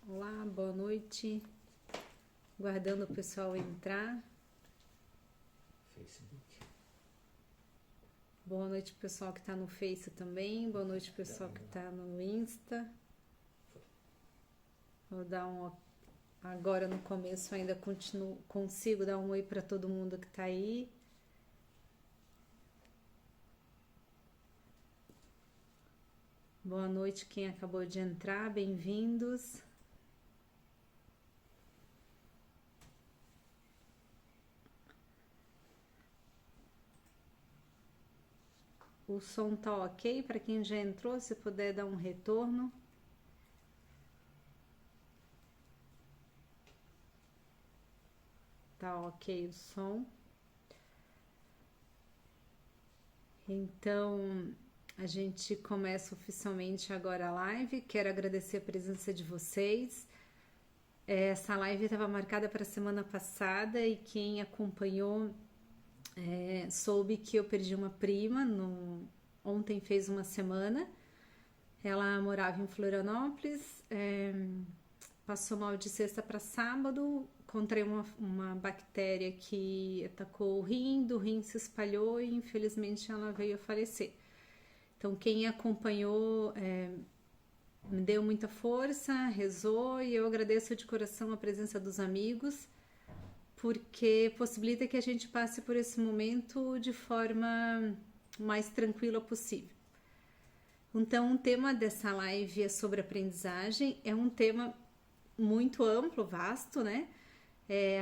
Olá, boa noite. Guardando o pessoal entrar. Facebook. Boa noite, pessoal que está no Face também. Boa noite, pessoal que está no Insta. Vou dar um. Agora no começo ainda consigo dar um oi para todo mundo que está aí. Boa noite, quem acabou de entrar, bem-vindos. O som tá ok para quem já entrou, se puder dar um retorno. Tá ok o som. Então, a gente começa oficialmente agora a live. Quero agradecer a presença de vocês. Essa live estava marcada para a semana passada e quem acompanhou soube que eu perdi uma prima. Ontem fez uma semana. Ela morava em Florianópolis, passou mal de sexta para sábado. Encontrei uma bactéria que atacou o rim, do rim se espalhou e infelizmente ela veio a falecer. Então quem acompanhou me deu muita força, rezou e eu agradeço de coração a presença dos amigos, porque possibilita que a gente passe por esse momento de forma mais tranquila possível. Então o tema dessa live é sobre aprendizagem, é um tema muito amplo, vasto, né?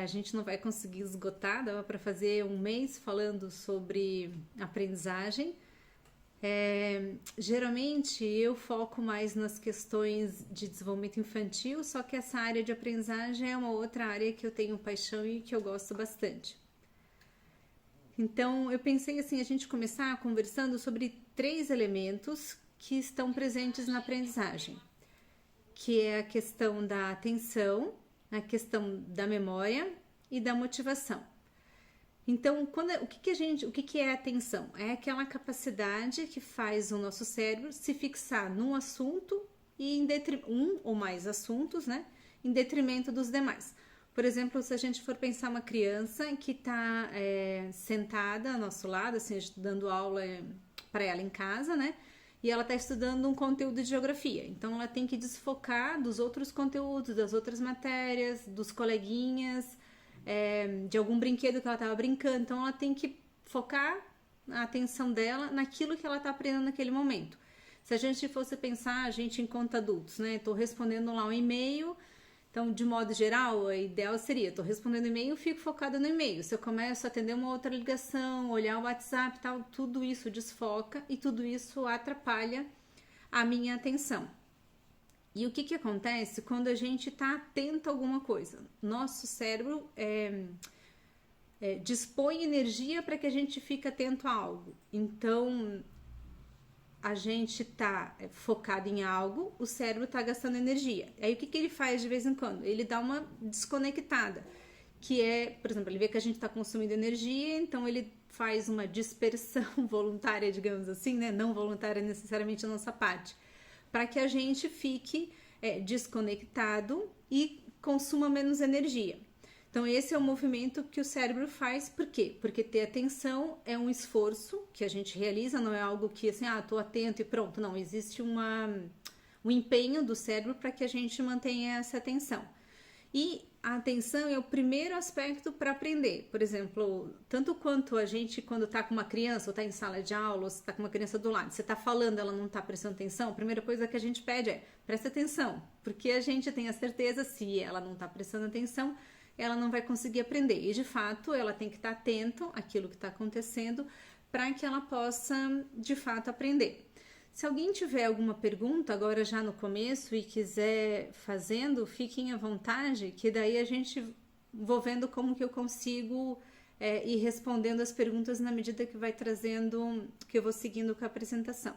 A gente não vai conseguir esgotar, dava para fazer um mês falando sobre aprendizagem. Geralmente eu foco mais nas questões de desenvolvimento infantil, só que essa área de aprendizagem é uma outra área que eu tenho paixão e que eu gosto bastante. Então eu pensei assim, a gente começar conversando sobre 3 elementos que estão presentes na aprendizagem, que é a questão da atenção, a questão da memória e da motivação. Então, o que é a atenção? É aquela capacidade que faz o nosso cérebro se fixar num assunto e um ou mais assuntos, né, em detrimento dos demais. Por exemplo, se a gente for pensar uma criança que está sentada ao nosso lado, assim, dando aula para ela em casa, né? E ela está estudando um conteúdo de geografia. Então, ela tem que desfocar dos outros conteúdos, das outras matérias, dos coleguinhas, de algum brinquedo que ela estava brincando. Então, ela tem que focar a atenção dela naquilo que ela está aprendendo naquele momento. Se a gente fosse pensar, a gente enquanto adultos, né? Estou respondendo lá um e-mail. Então, de modo geral, o ideal seria, estou respondendo e-mail, fico focada no e-mail. Se eu começo a atender uma outra ligação, olhar o WhatsApp e tal, tudo isso desfoca e tudo isso atrapalha a minha atenção. E o que acontece quando a gente está atento a alguma coisa? Nosso cérebro dispõe energia para que a gente fique atento a algo. Então, a gente tá focado em algo, o cérebro tá gastando energia. Aí o que ele faz de vez em quando? Ele dá uma desconectada, que é, por exemplo, ele vê que a gente tá consumindo energia, então ele faz uma dispersão voluntária, digamos assim, né? Não voluntária necessariamente da nossa parte, para que a gente fique desconectado e consuma menos energia. Então esse é o movimento que o cérebro faz, por quê? Porque ter atenção é um esforço que a gente realiza, não é algo que assim, tô atento e pronto, não, existe um empenho do cérebro para que a gente mantenha essa atenção. E a atenção é o primeiro aspecto para aprender, por exemplo, tanto quanto a gente quando está com uma criança ou está em sala de aula, ou está com uma criança do lado, você está falando, ela não está prestando atenção, a primeira coisa que a gente pede é presta atenção, porque a gente tem a certeza, se ela não está prestando atenção, ela não vai conseguir aprender. E, de fato, ela tem que estar atento àquilo que está acontecendo para que ela possa, de fato, aprender. Se alguém tiver alguma pergunta, agora já no começo, e quiser fazendo, fiquem à vontade, que daí a gente vou vendo como que eu consigo ir respondendo as perguntas na medida que vai trazendo, que eu vou seguindo com a apresentação.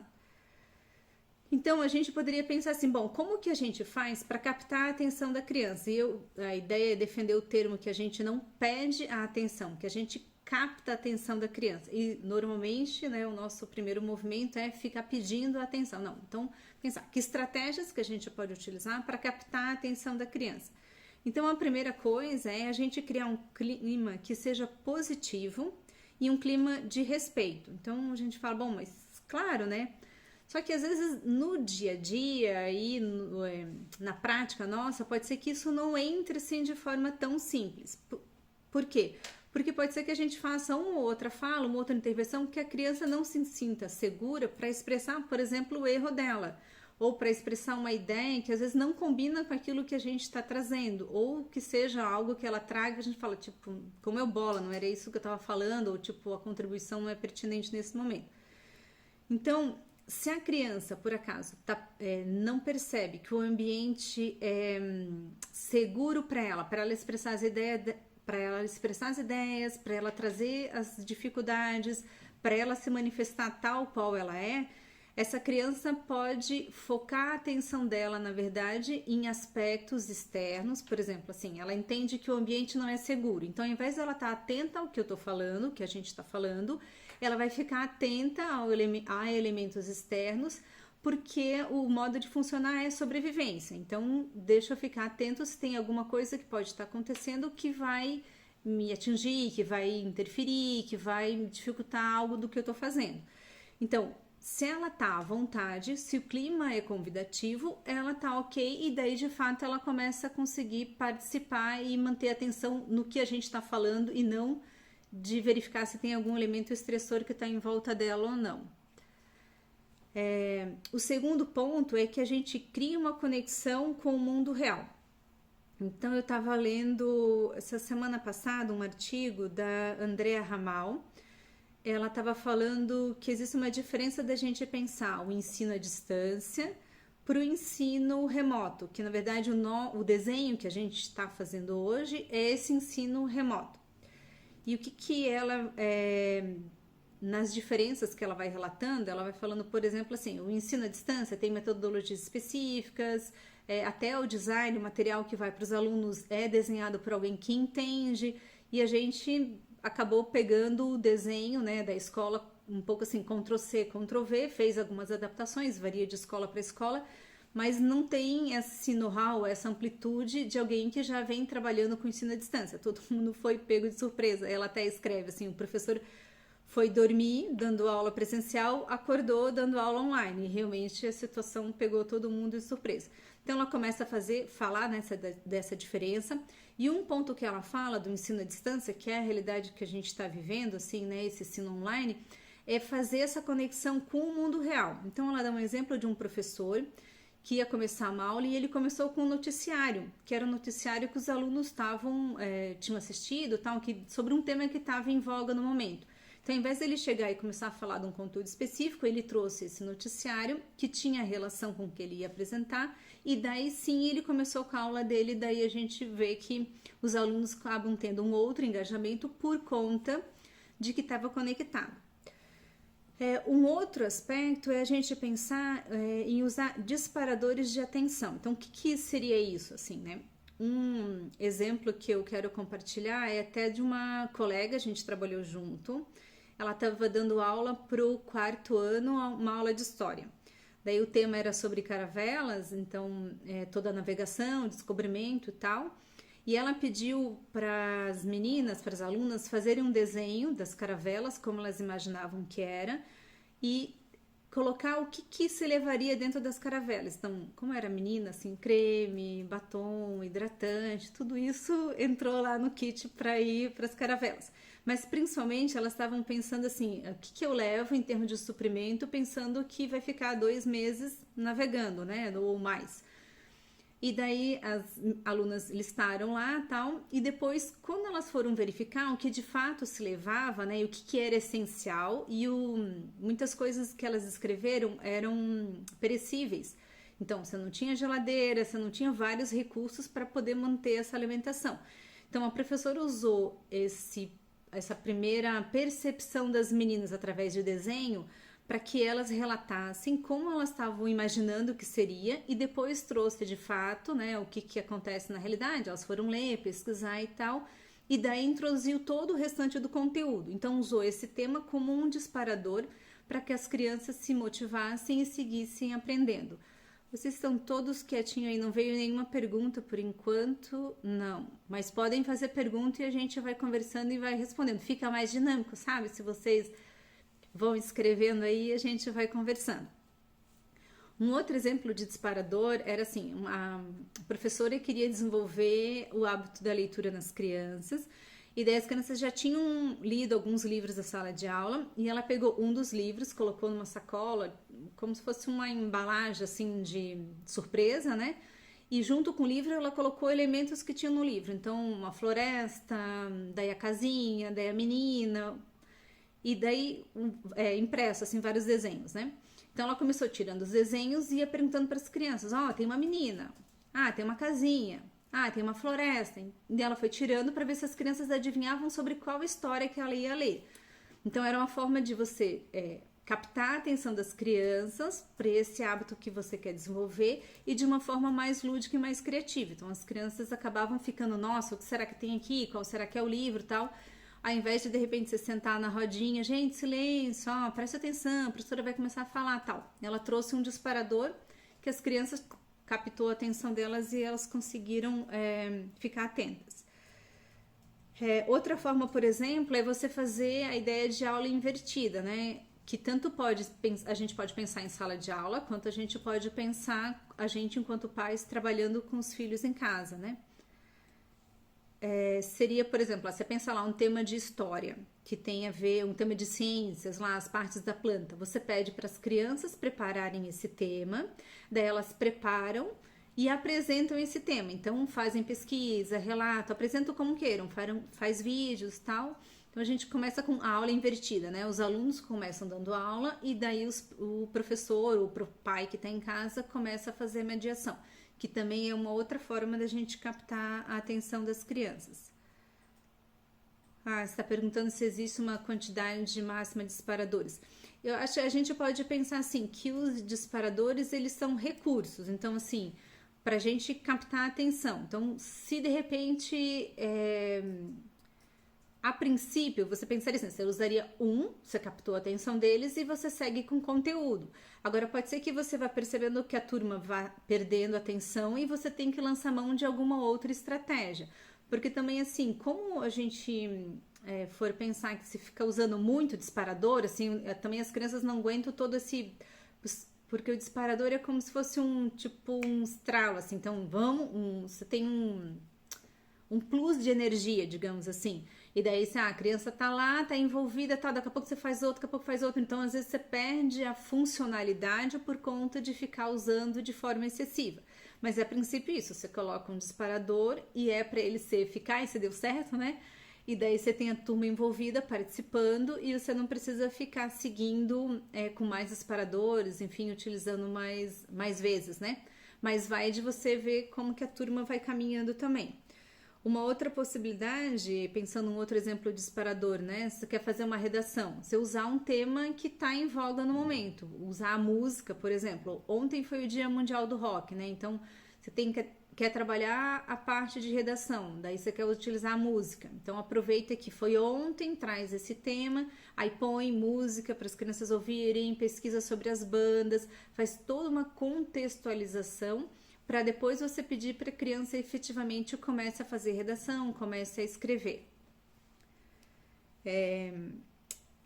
Então, a gente poderia pensar assim, bom, como que a gente faz para captar a atenção da criança? E a ideia é defender o termo que a gente não pede a atenção, que a gente capta a atenção da criança. E normalmente, né, o nosso primeiro movimento é ficar pedindo a atenção. Não, então pensar que estratégias que a gente pode utilizar para captar a atenção da criança. Então a primeira coisa é a gente criar um clima que seja positivo e um clima de respeito. Então a gente fala, bom, mas claro, né? Só que às vezes no dia a dia e na prática nossa, pode ser que isso não entre assim de forma tão simples. Por quê? Porque pode ser que a gente faça uma ou outra fala, uma outra intervenção que a criança não se sinta segura para expressar, por exemplo, o erro dela. Ou para expressar uma ideia que às vezes não combina com aquilo que a gente está trazendo. Ou que seja algo que ela traga, a gente fala, tipo, como eu bola, não era isso que eu estava falando, ou tipo, a contribuição não é pertinente nesse momento. Então, se a criança, por acaso, não percebe que o ambiente é seguro para ela expressar as ideias, para ela trazer as dificuldades, para ela se manifestar tal qual ela é, essa criança pode focar a atenção dela, na verdade, em aspectos externos. Por exemplo, assim, ela entende que o ambiente não é seguro. Então, ao invés dela estar atenta ao que eu estou falando, que a gente está falando, ela vai ficar atenta a elementos externos, porque o modo de funcionar é sobrevivência. Então, deixa eu ficar atento se tem alguma coisa que pode estar acontecendo que vai me atingir, que vai interferir, que vai dificultar algo do que eu estou fazendo. Então, se ela tá à vontade, se o clima é convidativo, ela tá ok, e daí de fato ela começa a conseguir participar e manter a atenção no que a gente está falando e não de verificar se tem algum elemento estressor que está em volta dela ou não. O segundo ponto é que a gente cria uma conexão com o mundo real. Então eu estava lendo essa semana passada um artigo da Andrea Ramal. Ela estava falando que existe uma diferença da gente pensar o ensino à distância para o ensino remoto, que na verdade o desenho que a gente está fazendo hoje é esse ensino remoto. E o que ela, nas diferenças que ela vai relatando, ela vai falando, por exemplo, assim, o ensino à distância tem metodologias específicas, até o design, o material que vai para os alunos é desenhado por alguém que entende, e a gente acabou pegando o desenho, né, da escola, um pouco assim, Ctrl+C, Ctrl+V, fez algumas adaptações, varia de escola para escola, mas não tem esse know-how, essa amplitude de alguém que já vem trabalhando com ensino à distância. Todo mundo foi pego de surpresa. Ela até escreve assim, o professor foi dormir dando aula presencial, acordou dando aula online, e realmente a situação pegou todo mundo de surpresa. Então ela começa a falar dessa diferença, e um ponto que ela fala do ensino à distância, que é a realidade que a gente está vivendo, assim, né, esse ensino online, é fazer essa conexão com o mundo real. Então ela dá um exemplo de um professor que ia começar uma aula e ele começou com um noticiário, que era um noticiário que os alunos tinham assistido, sobre um tema que estava em voga no momento. Então, ao invés dele chegar e começar a falar de um conteúdo específico, ele trouxe esse noticiário que tinha relação com o que ele ia apresentar, e daí sim ele começou com a aula dele. Daí a gente vê que os alunos acabam tendo um outro engajamento por conta de que estava conectado. Um outro aspecto é a gente pensar em usar disparadores de atenção. Então, o que seria isso, assim, né? Um exemplo que eu quero compartilhar é até de uma colega, a gente trabalhou junto. Ela estava dando aula para o 4º ano, uma aula de história. Daí o tema era sobre caravelas, então toda a navegação, descobrimento e tal. E ela pediu para as meninas, para as alunas, fazerem um desenho das caravelas, como elas imaginavam que era, e colocar o que se levaria dentro das caravelas. Então, como era menina, assim, creme, batom, hidratante, tudo isso entrou lá no kit para ir para as caravelas. Mas, principalmente, elas estavam pensando assim, o que eu levo em termos de suprimento, pensando que vai ficar 2 meses navegando, né, ou mais. E daí as alunas listaram lá, tal, e depois, quando elas foram verificar o que de fato se levava, né, e o que era essencial, e muitas coisas que elas escreveram eram perecíveis. Então, você não tinha geladeira, você não tinha vários recursos para poder manter essa alimentação. Então, a professora usou essa primeira percepção das meninas através de desenho para que elas relatassem como elas estavam imaginando que seria, e depois trouxe de fato, né, o que acontece na realidade. Elas foram ler, pesquisar e tal, e daí introduziu todo o restante do conteúdo. Então usou esse tema como um disparador para que as crianças se motivassem e seguissem aprendendo. Vocês estão todos quietinhos aí, não veio nenhuma pergunta por enquanto? Não, mas podem fazer pergunta e a gente vai conversando e vai respondendo. Fica mais dinâmico, sabe? Se vocês vão escrevendo aí, a gente vai conversando. Um outro exemplo de disparador era assim, uma professora queria desenvolver o hábito da leitura nas crianças, e daí as crianças já tinham lido alguns livros da sala de aula, e ela pegou um dos livros, colocou numa sacola, como se fosse uma embalagem assim de surpresa, né? E junto com o livro ela colocou elementos que tinham no livro, então uma floresta, daí a casinha, daí a menina, e daí impresso assim vários desenhos, né? Então ela começou tirando os desenhos e ia perguntando para as crianças, tem uma menina, tem uma casinha, tem uma floresta. E ela foi tirando para ver se as crianças adivinhavam sobre qual história que ela ia ler. Então era uma forma de você captar a atenção das crianças para esse hábito que você quer desenvolver e de uma forma mais lúdica e mais criativa. Então as crianças acabavam ficando, nossa, o que será que tem aqui? Qual será que é o livro e tal? Ao invés de repente você sentar na rodinha, gente, silêncio, preste atenção, a professora vai começar a falar, tal. Ela trouxe um disparador que as crianças captou a atenção delas e elas conseguiram ficar atentas. Outra forma, por exemplo, é você fazer a ideia de aula invertida, né? Que tanto a gente pode pensar em sala de aula, quanto a gente pode pensar, a gente enquanto pais, trabalhando com os filhos em casa, né? Seria, por exemplo, você pensa lá um tema de história, que tem a ver, um tema de ciências, lá as partes da planta. Você pede para as crianças prepararem esse tema, daí elas preparam e apresentam esse tema. Então, fazem pesquisa, relato, apresentam como queiram, faz vídeos e tal. Então, a gente começa com a aula invertida, né? Os alunos começam dando aula e daí o professor, o pai que está em casa, começa a fazer mediação, que também é uma outra forma da gente captar a atenção das crianças. Você está perguntando se existe uma quantidade máxima de disparadores. Eu acho que a gente pode pensar assim, que os disparadores, eles são recursos. Então, assim, para a gente captar a atenção. Então, se de repente, a princípio, você pensaria assim, você usaria você captou a atenção deles e você segue com conteúdo. Agora, pode ser que você vá percebendo que a turma vá perdendo a atenção e você tem que lançar mão de alguma outra estratégia. Porque também, assim, como a gente for pensar que se fica usando muito disparador, assim, também as crianças não aguentam todo esse... Porque o disparador é como se fosse um estralo, assim. Então, você tem um plus de energia, digamos assim. E daí, a criança tá lá, tá envolvida, tá, daqui a pouco você faz outro, daqui a pouco faz outro. Então, às vezes, você perde a funcionalidade por conta de ficar usando de forma excessiva. Mas, a princípio, isso. Você coloca um disparador e é para ele ser eficaz, se deu certo, né? E daí, você tem a turma envolvida, participando, e você não precisa ficar seguindo com mais disparadores, enfim, utilizando mais vezes, né? Mas vai de você ver como que a turma vai caminhando também. Uma outra possibilidade, pensando num outro exemplo de disparador, né? Você quer fazer uma redação, você usar um tema que está em voga no momento, usar a música, por exemplo. Ontem foi o Dia Mundial do Rock, né? Então, você quer trabalhar a parte de redação, daí você quer utilizar a música. Então, aproveita que foi ontem, traz esse tema, aí põe música para as crianças ouvirem, pesquisa sobre as bandas, faz toda uma contextualização para depois você pedir para a criança efetivamente comece a fazer redação, comece a escrever.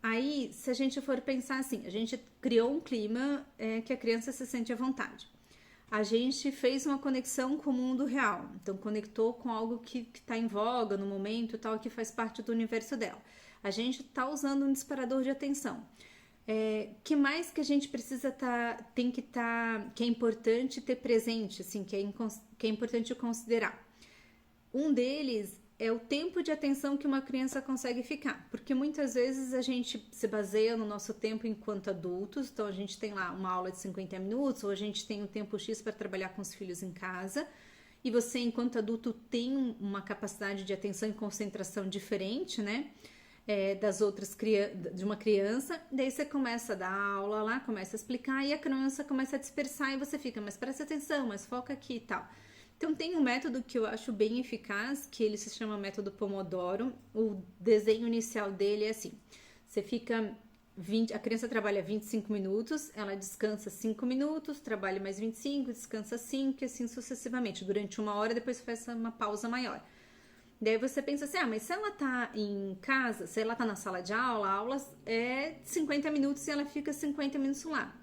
Aí, se a gente for pensar assim, a gente criou um clima que a criança se sente à vontade. A gente fez uma conexão com o mundo real, então conectou com algo que está em voga no momento, tal, que faz parte do universo dela. A gente está usando um disparador de atenção. Que mais que a gente precisa que é importante ter presente, assim, que é importante considerar. Um deles é o tempo de atenção que uma criança consegue ficar, porque muitas vezes a gente se baseia no nosso tempo enquanto adultos, então a gente tem lá uma aula de 50 minutos, ou a gente tem um tempo X para trabalhar com os filhos em casa, e você enquanto adulto tem uma capacidade de atenção e concentração diferente, né? Das outras de uma criança, daí você começa a dar aula lá, começa a explicar e a criança começa a dispersar e você fica, mas presta atenção, mas foca aqui e tal. Então tem um método que eu acho bem eficaz, que ele se chama método Pomodoro. O desenho inicial dele é assim: você fica a criança trabalha 25 minutos, ela descansa 5 minutos, trabalha mais 25, descansa 5 e assim sucessivamente, durante 1 hora, depois faz uma pausa maior. Daí você pensa assim, mas se ela tá em casa, se ela tá na sala de aula, a aula é 50 minutos e ela fica 50 minutos lá.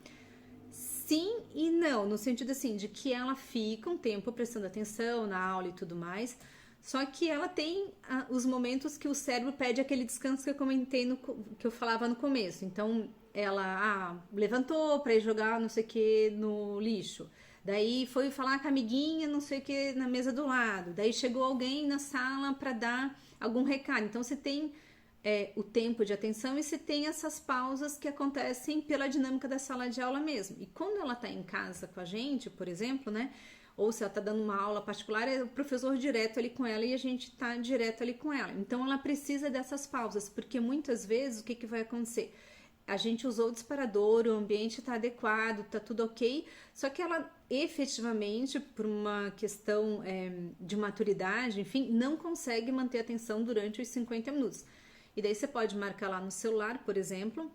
Sim e não, no sentido assim, de que ela fica um tempo prestando atenção na aula e tudo mais, só que ela tem os momentos que o cérebro pede aquele descanso que eu comentei, que eu falava no começo. Então, ela levantou para ir jogar não sei o que no lixo. Daí foi falar com a amiguinha, não sei o que, na mesa do lado. Daí chegou alguém na sala para dar algum recado. Então, você tem o tempo de atenção e você tem essas pausas que acontecem pela dinâmica da sala de aula mesmo. E quando ela está em casa com a gente, por exemplo, né? Ou se ela está dando uma aula particular, é o professor direto ali com ela e a gente está direto ali com ela. Então, ela precisa dessas pausas, porque muitas vezes o que vai acontecer? A gente usou o disparador, o ambiente está adequado, está tudo ok, só que ela efetivamente, por uma questão de maturidade, enfim, não consegue manter a atenção durante os 50 minutos. E daí você pode marcar lá no celular, por exemplo,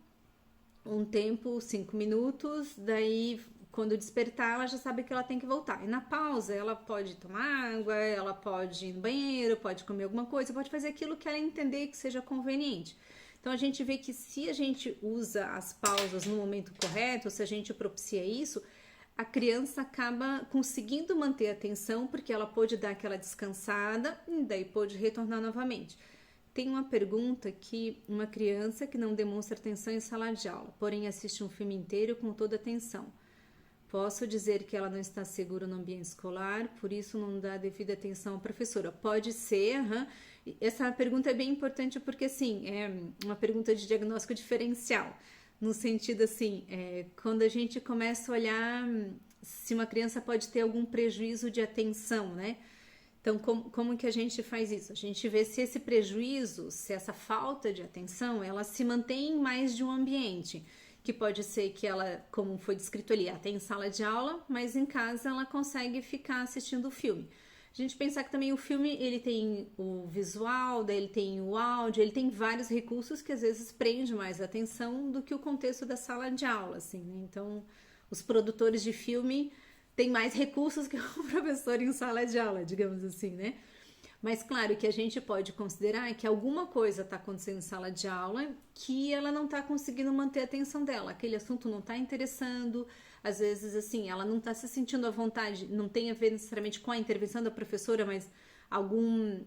um tempo, 5 minutos, daí quando despertar ela já sabe que ela tem que voltar. E na pausa ela pode tomar água, ela pode ir no banheiro, pode comer alguma coisa, pode fazer aquilo que ela entender que seja conveniente. Então a gente vê que se a gente usa as pausas no momento correto, se a gente propicia isso, a criança acaba conseguindo manter a atenção porque ela pode dar aquela descansada e daí pode retornar novamente. Tem uma pergunta que uma criança que não demonstra atenção em sala de aula, porém assiste um filme inteiro com toda a atenção. Posso dizer que ela não está segura no ambiente escolar, por isso não dá devida atenção à professora. Pode ser, Essa pergunta é bem importante porque, assim, é uma pergunta de diagnóstico diferencial. No sentido, assim, quando a gente começa a olhar se uma criança pode ter algum prejuízo de atenção, né? Então, como que a gente faz isso? A gente vê se esse prejuízo, se essa falta de atenção, ela se mantém em mais de um ambiente. Que pode ser que ela, como foi descrito ali, ela tem em sala de aula, mas em casa ela consegue ficar assistindo o filme. A gente pensar que também o filme, ele tem o visual, daí ele tem o áudio, ele tem vários recursos que às vezes prende mais a atenção do que o contexto da sala de aula, assim, né? Então, os produtores de filme têm mais recursos que o professor em sala de aula, digamos assim, né? Mas claro que a gente pode considerar que alguma coisa está acontecendo em sala de aula que ela não está conseguindo manter a atenção dela, aquele assunto não está interessando, às vezes assim, ela não está se sentindo à vontade, não tem a ver necessariamente com a intervenção da professora, mas alguma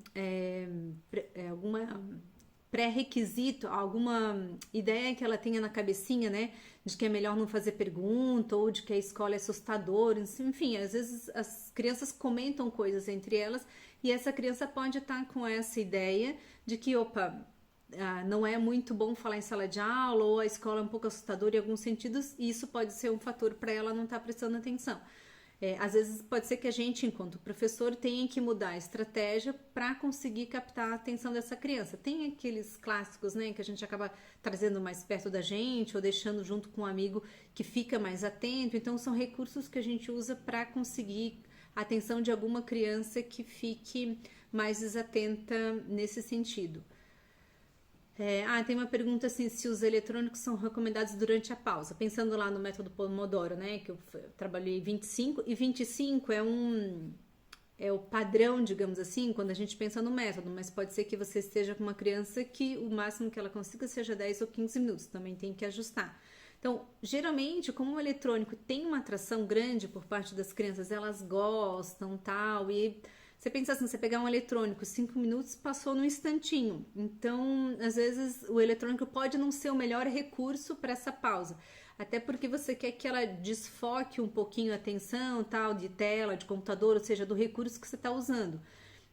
pré-requisito, alguma ideia que ela tenha na cabecinha, né, de que é melhor não fazer pergunta ou de que a escola é assustadora, enfim, às vezes as crianças comentam coisas entre elas e essa criança pode estar com essa ideia de que, não é muito bom falar em sala de aula ou a escola é um pouco assustadora em alguns sentidos e isso pode ser um fator para ela não estar prestando atenção. Às vezes pode ser que a gente, enquanto professor, tenha que mudar a estratégia para conseguir captar a atenção dessa criança. Tem aqueles clássicos, né, que a gente acaba trazendo mais perto da gente ou deixando junto com um amigo que fica mais atento. Então, são recursos que a gente usa para conseguir a atenção de alguma criança que fique mais desatenta nesse sentido. Tem uma pergunta assim, se os eletrônicos são recomendados durante a pausa. Pensando lá no método Pomodoro, né, que eu trabalhei 25, e 25 é o padrão, digamos assim, quando a gente pensa no método, mas pode ser que você esteja com uma criança que o máximo que ela consiga seja 10 ou 15 minutos, também tem que ajustar. Então, geralmente, como o eletrônico tem uma atração grande por parte das crianças, elas gostam, tal, e você pensa assim, você pegar um eletrônico, 5 minutos, passou num instantinho. Então, às vezes, o eletrônico pode não ser o melhor recurso para essa pausa. Até porque você quer que ela desfoque um pouquinho a atenção, tal, de tela, de computador, ou seja, do recurso que você está usando.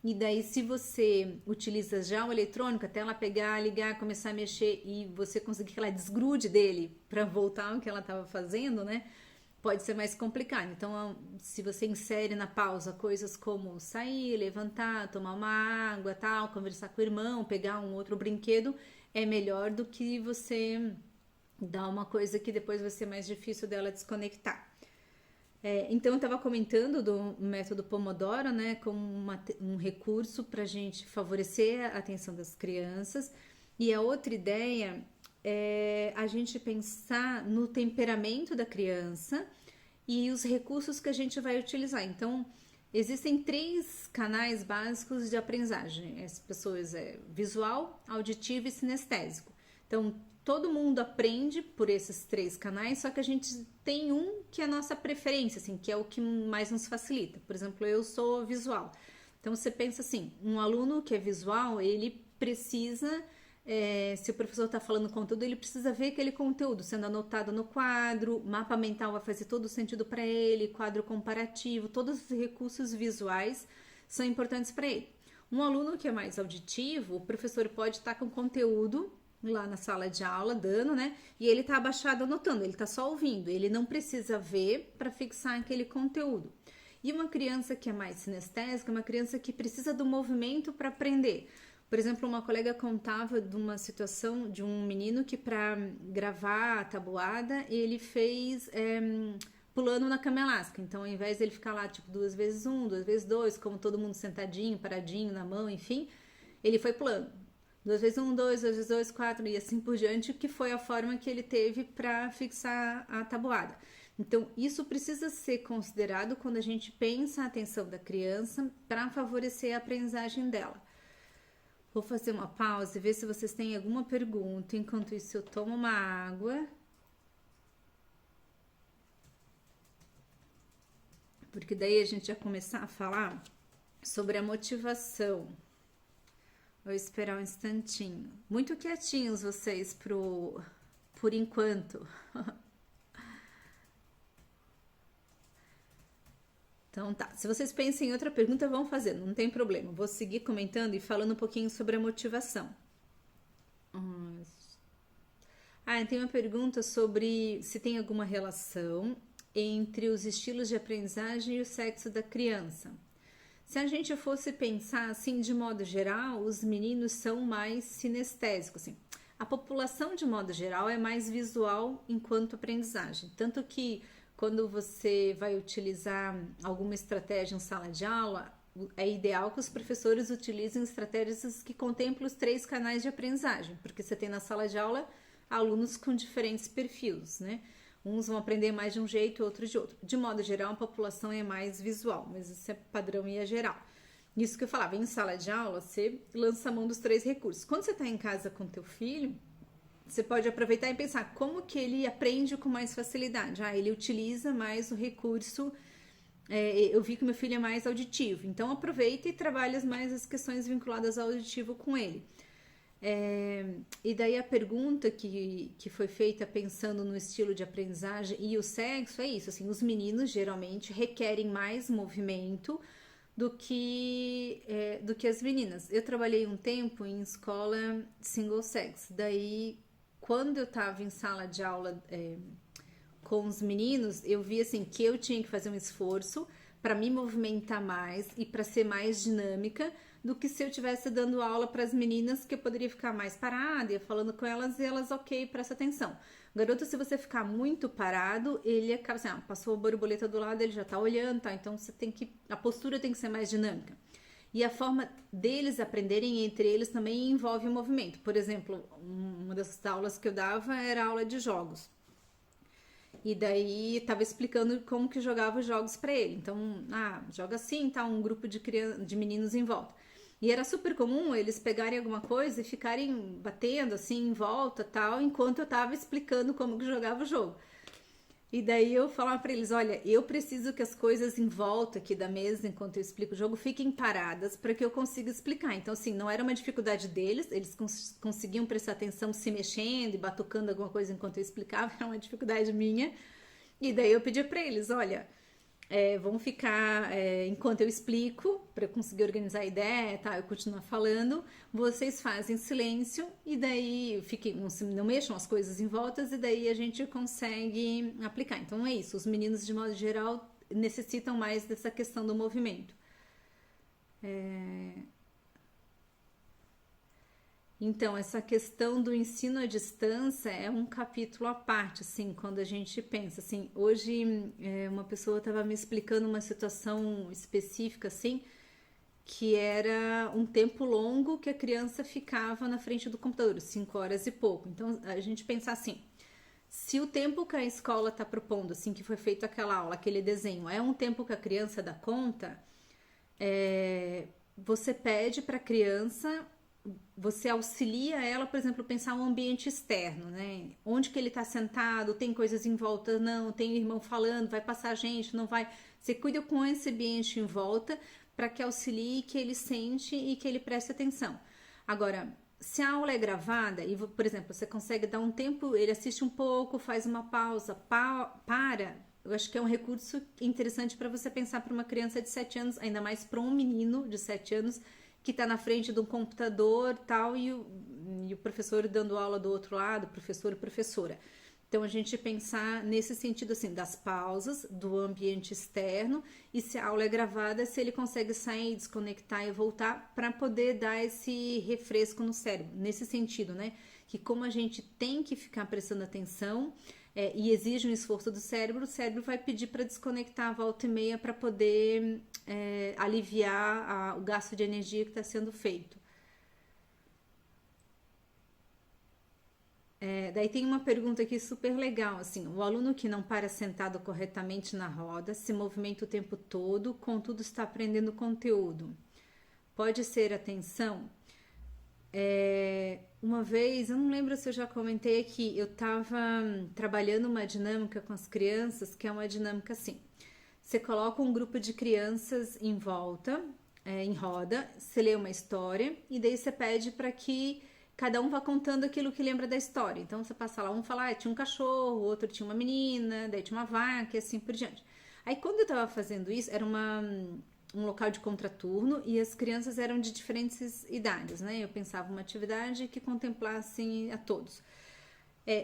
E daí, se você utiliza já o eletrônico, até ela pegar, ligar, começar a mexer e você conseguir que ela desgrude dele para voltar ao que ela estava fazendo, né? Pode ser mais complicado. Então, se você insere na pausa coisas como sair, levantar, tomar uma água, tal, conversar com o irmão, pegar um outro brinquedo, é melhor do que você dar uma coisa que depois vai ser mais difícil dela desconectar. Então, eu estava comentando do método Pomodoro, né, como um recurso para a gente favorecer a atenção das crianças. E a outra ideia é a gente pensar no temperamento da criança e os recursos que a gente vai utilizar. Então, existem 3 canais básicos de aprendizagem. As pessoas visual, auditivo e sinestésico. Então, todo mundo aprende por esses 3 canais, só que a gente tem um que é a nossa preferência, assim, que é o que mais nos facilita. Por exemplo, eu sou visual. Então, você pensa assim, um aluno que é visual, ele precisa, se o professor está falando conteúdo, ele precisa ver aquele conteúdo sendo anotado no quadro, mapa mental vai fazer todo o sentido para ele, quadro comparativo, todos os recursos visuais são importantes para ele. Um aluno que é mais auditivo, o professor pode estar com conteúdo lá na sala de aula, dando, né? E ele tá abaixado anotando, ele tá só ouvindo, ele não precisa ver para fixar aquele conteúdo. E uma criança que é mais sinestésica, uma criança que precisa do movimento para aprender. Por exemplo, uma colega contava de uma situação de um menino que para gravar a tabuada, ele fez pulando na cama elástica. Então, ao invés de ele ficar lá, tipo, 2 vezes 1, 2 vezes 2, como todo mundo sentadinho, paradinho, na mão, enfim, ele foi pulando. 2 vezes 1, 2, 2 vezes 2, 4 e assim por diante, que foi a forma que ele teve para fixar a tabuada. Então, isso precisa ser considerado quando a gente pensa a atenção da criança para favorecer a aprendizagem dela. Vou fazer uma pausa e ver se vocês têm alguma pergunta. Enquanto isso, eu tomo uma água. Porque daí a gente vai começar a falar sobre a motivação. Vou esperar um instantinho. Muito quietinhos vocês por enquanto. Então tá, se vocês pensam em outra pergunta, vão fazendo, não tem problema. Vou seguir comentando e falando um pouquinho sobre a motivação. Tem uma pergunta sobre se tem alguma relação entre os estilos de aprendizagem e o sexo da criança. Se a gente fosse pensar assim, de modo geral, os meninos são mais sinestésicos. Assim. A população, de modo geral, é mais visual enquanto aprendizagem. Tanto que quando você vai utilizar alguma estratégia em sala de aula, é ideal que os professores utilizem estratégias que contemplam os 3 canais de aprendizagem, porque você tem na sala de aula alunos com diferentes perfis, né? Uns vão aprender mais de um jeito, outros de outro. De modo geral, a população é mais visual, mas isso é padrão e é geral. Isso que eu falava, em sala de aula, você lança a mão dos 3 recursos. Quando você está em casa com teu filho, você pode aproveitar e pensar como que ele aprende com mais facilidade. Ele utiliza mais o recurso. Eu vi que meu filho é mais auditivo, então aproveita e trabalha mais as questões vinculadas ao auditivo com ele. E daí a pergunta que foi feita pensando no estilo de aprendizagem e o sexo é isso, assim, os meninos geralmente requerem mais movimento do que as meninas. Eu trabalhei um tempo em escola single sex, daí quando eu estava em sala de aula com os meninos, eu vi assim que eu tinha que fazer um esforço para me movimentar mais e para ser mais dinâmica do que se eu estivesse dando aula para as meninas, que eu poderia ficar mais parada, ia falando com elas e elas, ok, presta atenção. O garoto, se você ficar muito parado, ele acaba assim, passou a borboleta do lado, ele já tá olhando, tá? Então a postura tem que ser mais dinâmica. E a forma deles aprenderem entre eles também envolve o movimento. Por exemplo, uma das aulas que eu dava era aula de jogos. E daí tava explicando como que jogava os jogos para ele. Então, joga assim, tá um grupo de meninos em volta. E era super comum eles pegarem alguma coisa e ficarem batendo assim em volta, tal, enquanto eu tava explicando como que jogava o jogo. E daí eu falava para eles, olha, eu preciso que as coisas em volta aqui da mesa, enquanto eu explico o jogo, fiquem paradas para que eu consiga explicar. Então, assim, não era uma dificuldade deles, eles conseguiam prestar atenção se mexendo e batucando alguma coisa enquanto eu explicava, era uma dificuldade minha. E daí eu pedi para eles, olha, vão ficar, enquanto eu explico, para eu conseguir organizar a ideia, tá? Eu continuar falando, vocês fazem silêncio e daí não mexam as coisas em voltas e daí a gente consegue aplicar. Então é isso, os meninos de modo geral necessitam mais dessa questão do movimento. Então, essa questão do ensino à distância é um capítulo à parte, assim, quando a gente pensa, assim, hoje uma pessoa estava me explicando uma situação específica, assim, que era um tempo longo que a criança ficava na frente do computador, 5 horas e pouco. Então, a gente pensa assim, se o tempo que a escola está propondo, assim, que foi feito aquela aula, aquele desenho, é um tempo que a criança dá conta, você pede para a criança, você auxilia ela, por exemplo, pensar um ambiente externo, né? Onde que ele está sentado, tem coisas em volta, não, tem o irmão falando, vai passar gente, não vai. Você cuida com esse ambiente em volta para que auxilie, que ele sente e que ele preste atenção. Agora, se a aula é gravada e, por exemplo, você consegue dar um tempo, ele assiste um pouco, faz uma pausa, para. Eu acho que é um recurso interessante para você pensar para uma criança de 7 anos, ainda mais para um menino de 7 anos que está na frente de um computador tal, e o professor dando aula do outro lado, professor e professora. Então, a gente pensar nesse sentido, assim, das pausas, do ambiente externo, e se a aula é gravada, se ele consegue sair, desconectar e voltar, para poder dar esse refresco no cérebro. Nesse sentido, né? Que como a gente tem que ficar prestando atenção e exige um esforço do cérebro, o cérebro vai pedir para desconectar a volta e meia para poder aliviar o gasto de energia que está sendo feito. Daí tem uma pergunta aqui super legal, assim, o aluno que não para sentado corretamente na roda, se movimenta o tempo todo, contudo está aprendendo conteúdo. Pode ser atenção? Uma vez, eu não lembro se eu já comentei aqui, eu estava trabalhando uma dinâmica com as crianças, que é uma dinâmica assim, você coloca um grupo de crianças em volta, em roda, você lê uma história e daí você pede para que cada um vá contando aquilo que lembra da história. Então você passa lá, um fala, tinha um cachorro, outro tinha uma menina, daí tinha uma vaca e assim por diante. Aí quando eu tava fazendo isso, era um local de contraturno e as crianças eram de diferentes idades, né? Eu pensava uma atividade que contemplasse a todos.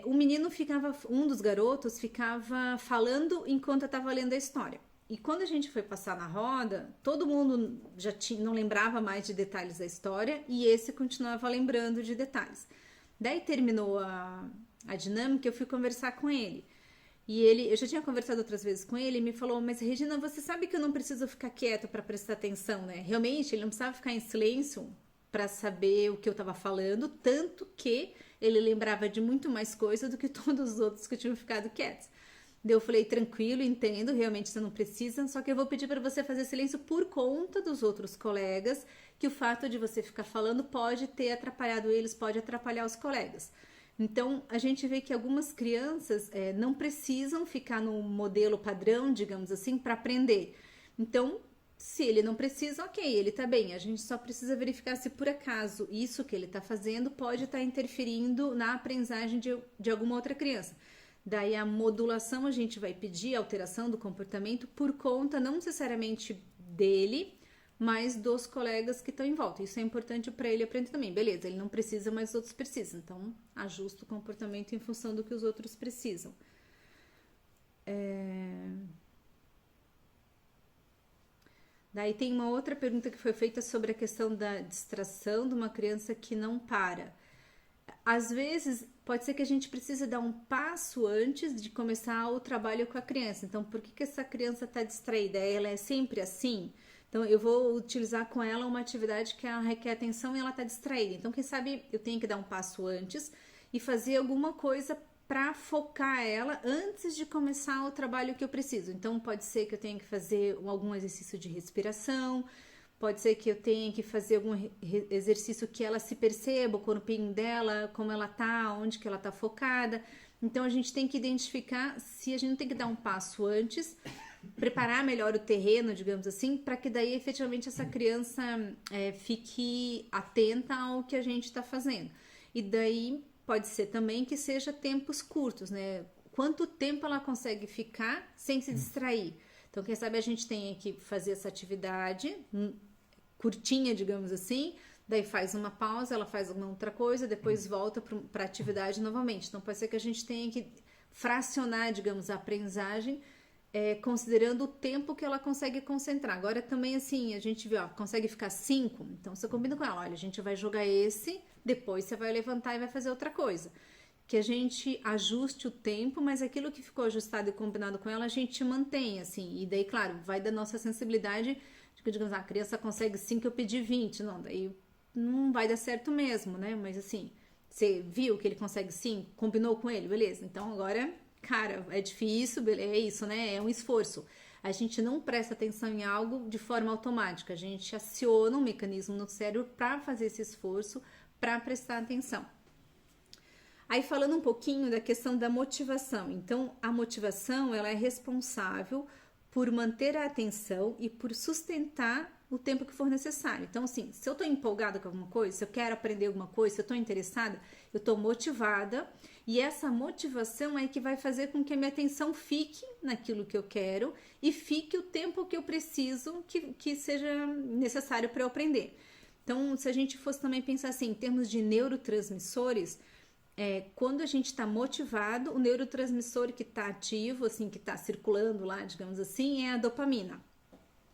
O menino ficava, um dos garotos ficava falando enquanto eu tava lendo a história. E quando a gente foi passar na roda, todo mundo não lembrava mais de detalhes da história e esse continuava lembrando de detalhes. Daí terminou a dinâmica, eu fui conversar com ele. E eu já tinha conversado outras vezes com ele e me falou, mas Regina, você sabe que eu não preciso ficar quieto para prestar atenção, né? Realmente, ele não precisava ficar em silêncio para saber o que eu estava falando, tanto que ele lembrava de muito mais coisa do que todos os outros que tinham ficado quietos. Eu falei, tranquilo, entendo, realmente você não precisa, só que eu vou pedir para você fazer silêncio por conta dos outros colegas, que o fato de você ficar falando pode ter atrapalhado eles, pode atrapalhar os colegas. Então, a gente vê que algumas crianças não precisam ficar no modelo padrão, digamos assim, para aprender. Então, se ele não precisa, ok, ele tá bem. A gente só precisa verificar se por acaso isso que ele tá fazendo pode estar interferindo na aprendizagem de alguma outra criança. Daí a modulação a gente vai pedir, a alteração do comportamento por conta não necessariamente dele, mas dos colegas que estão em volta. Isso é importante para ele aprender também. Beleza, ele não precisa, mas os outros precisam. Então, ajusta o comportamento em função do que os outros precisam. Daí tem uma outra pergunta que foi feita sobre a questão da distração de uma criança que não para. Às vezes, pode ser que a gente precise dar um passo antes de começar o trabalho com a criança. Então, por que essa criança está distraída? Ela é sempre assim? Então, eu vou utilizar com ela uma atividade que ela requer atenção e ela está distraída. Então, quem sabe eu tenho que dar um passo antes e fazer alguma coisa para focar ela antes de começar o trabalho que eu preciso. Então, pode ser que eu tenha que fazer algum exercício de respiração, pode ser que eu tenha que fazer algum exercício que ela se perceba, o corpinho dela, como ela tá, onde que ela tá focada. Então, a gente tem que identificar se a gente não tem que dar um passo antes, preparar melhor o terreno, digamos assim, para que daí efetivamente essa criança fique atenta ao que a gente está fazendo. E daí pode ser também que seja tempos curtos, né? Quanto tempo ela consegue ficar sem se distrair? Então, quem sabe a gente tem que fazer essa atividade curtinha, digamos assim, daí faz uma pausa, ela faz alguma outra coisa, depois volta para a atividade novamente. Então, pode ser que a gente tenha que fracionar, digamos, a aprendizagem considerando o tempo que ela consegue concentrar. Agora também assim, a gente vê, ó, consegue ficar 5, então você combina com ela, olha, a gente vai jogar esse, depois você vai levantar e vai fazer outra coisa. Que a gente ajuste o tempo, mas aquilo que ficou ajustado e combinado com ela, a gente mantém, assim, e daí, claro, vai da nossa sensibilidade, de que, digamos, a criança consegue 5, eu pedi 20, não, daí não vai dar certo mesmo, né, mas assim, você viu que ele consegue 5, combinou com ele, beleza, então agora, cara, é difícil, é isso, né, é um esforço. A gente não presta atenção em algo de forma automática, a gente aciona um mecanismo no cérebro para fazer esse esforço, para prestar atenção. Aí falando um pouquinho da questão da motivação. Então, a motivação, ela é responsável por manter a atenção e por sustentar o tempo que for necessário. Então, assim, se eu estou empolgada com alguma coisa, se eu quero aprender alguma coisa, se eu estou interessada, eu estou motivada e essa motivação é que vai fazer com que a minha atenção fique naquilo que eu quero e fique o tempo que eu preciso que seja necessário para eu aprender. Então, se a gente fosse também pensar assim, em termos de neurotransmissores, quando a gente está motivado, o neurotransmissor que está ativo, assim, que está circulando lá, digamos assim, é a dopamina.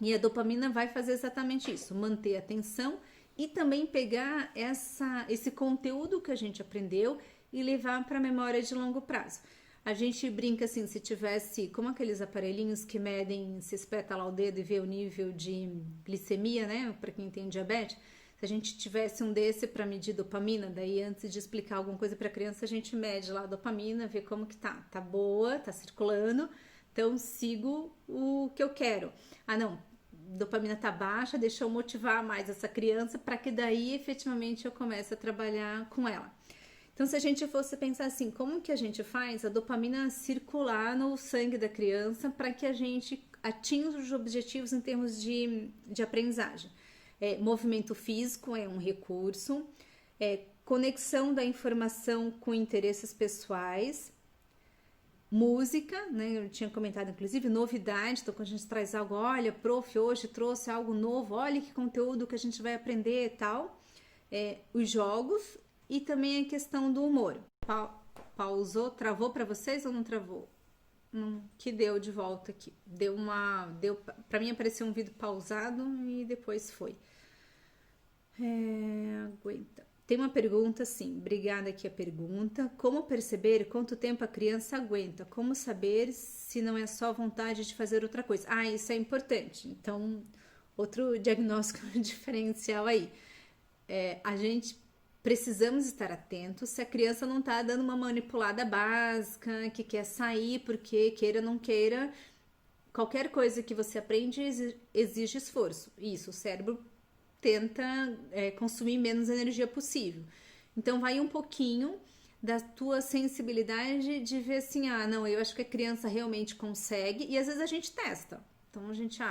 E a dopamina vai fazer exatamente isso, manter a atenção e também pegar esse conteúdo que a gente aprendeu e levar para a memória de longo prazo. A gente brinca assim, se tivesse, como aqueles aparelhinhos que medem, se espeta lá o dedo e vê o nível de glicemia, né, para quem tem diabetes. Se a gente tivesse um desse para medir dopamina, daí antes de explicar alguma coisa para a criança, a gente mede lá a dopamina, vê como que tá. Tá boa, tá circulando, então sigo o que eu quero. Ah, não, dopamina tá baixa, deixa eu motivar mais essa criança para que daí efetivamente eu comece a trabalhar com ela. Então, se a gente fosse pensar assim, como que a gente faz a dopamina circular no sangue da criança para que a gente atinja os objetivos em termos de aprendizagem? Movimento físico é um recurso, conexão da informação com interesses pessoais, música, né? Eu tinha comentado inclusive novidade, então quando a gente traz algo, olha, prof, hoje trouxe algo novo, olha que conteúdo que a gente vai aprender e tal, os jogos e também a questão do humor. Pausou, travou para vocês ou não travou? Que deu de volta aqui. Para mim apareceu um vídeo pausado e depois foi. Aguenta. Tem uma pergunta, sim. Obrigada aqui a pergunta. Como perceber quanto tempo a criança aguenta? Como saber se não é só vontade de fazer outra coisa? Ah, isso é importante. Então, outro diagnóstico diferencial aí. A gente precisamos estar atentos se a criança não está dando uma manipulada básica, que quer sair porque queira ou não queira. Qualquer coisa que você aprende exige esforço. Isso, o cérebro tenta consumir menos energia possível. Então, vai um pouquinho da tua sensibilidade de ver assim, não, eu acho que a criança realmente consegue, e às vezes a gente testa. Então, a gente,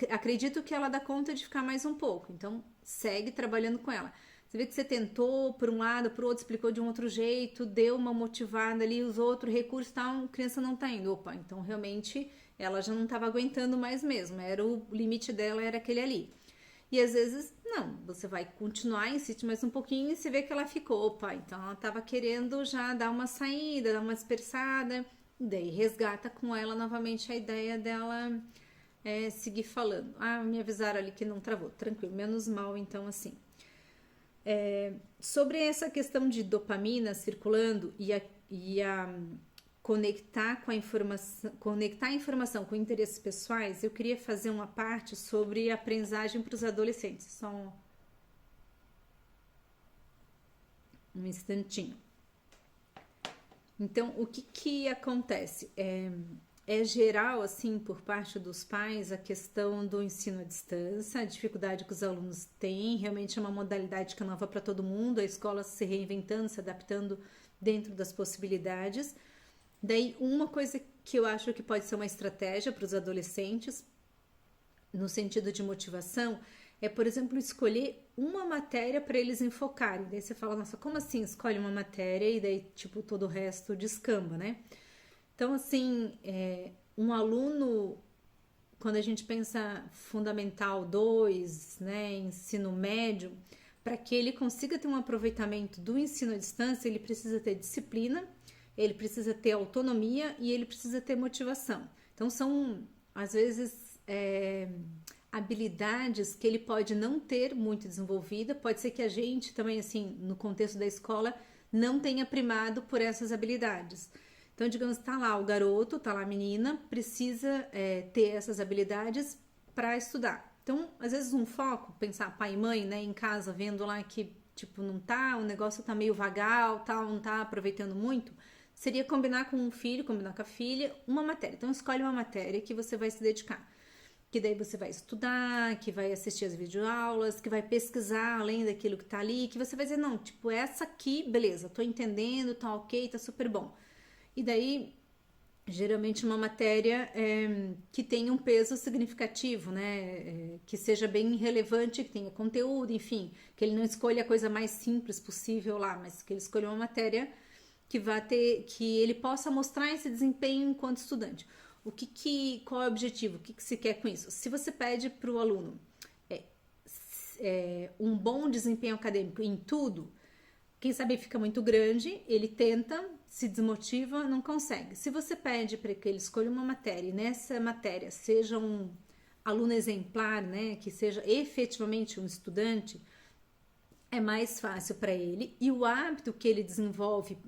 acredito que ela dá conta de ficar mais um pouco, então segue trabalhando com ela. Você vê que você tentou por um lado, por outro, explicou de um outro jeito, deu uma motivada ali, usou outro recurso, tal, a criança não tá indo. Opa, então realmente ela já não estava aguentando mais mesmo, era o limite dela, era aquele ali. E às vezes, não, você vai continuar, insiste mais um pouquinho e você vê que ela ficou, opa, então ela estava querendo já dar uma saída, dar uma dispersada, daí resgata com ela novamente a ideia dela seguir falando. Me avisaram ali que não travou, tranquilo, menos mal então assim. Sobre essa questão de dopamina circulando e a conectar a informação com interesses pessoais, eu queria fazer uma parte sobre aprendizagem para os adolescentes. Só um instantinho. Então, o que acontece? É geral, assim, por parte dos pais, a questão do ensino à distância, a dificuldade que os alunos têm, realmente é uma modalidade que é nova para todo mundo, a escola se reinventando, se adaptando dentro das possibilidades. Daí, uma coisa que eu acho que pode ser uma estratégia para os adolescentes, no sentido de motivação, é, por exemplo, escolher uma matéria para eles enfocarem. Daí você fala, nossa, como assim escolhe uma matéria e daí, tipo, todo o resto descamba, né? Então, assim, um aluno, quando a gente pensa Fundamental 2, né, ensino médio, para que ele consiga ter um aproveitamento do ensino à distância, ele precisa ter disciplina, ele precisa ter autonomia e ele precisa ter motivação. Então, são, às vezes, habilidades que ele pode não ter muito desenvolvida, pode ser que a gente também, assim, no contexto da escola, não tenha primado por essas habilidades. Então, digamos, tá lá o garoto, tá lá a menina, precisa ter essas habilidades para estudar. Então, às vezes um foco, pensar pai e mãe, né, em casa, vendo lá que, tipo, não tá, o negócio tá meio vagal, tal, não tá aproveitando muito, seria combinar com o filho, combinar com a filha, uma matéria. Então, escolhe uma matéria que você vai se dedicar. Que daí você vai estudar, que vai assistir as videoaulas, que vai pesquisar além daquilo que tá ali, que você vai dizer, não, tipo, essa aqui, beleza, tô entendendo, tá ok, tá super bom. E daí, geralmente uma matéria que tenha um peso significativo, né? Que seja bem relevante, que tenha conteúdo, enfim, que ele não escolha a coisa mais simples possível lá, mas que ele escolha uma matéria que vá ter, que ele possa mostrar esse desempenho enquanto estudante. Qual é o objetivo? O que se quer com isso? Se você pede para o aluno um bom desempenho acadêmico em tudo, quem sabe fica muito grande, ele tenta, se desmotiva, não consegue. Se você pede para que ele escolha uma matéria e nessa matéria seja um aluno exemplar, né, que seja efetivamente um estudante, é mais fácil para ele e o hábito que ele desenvolve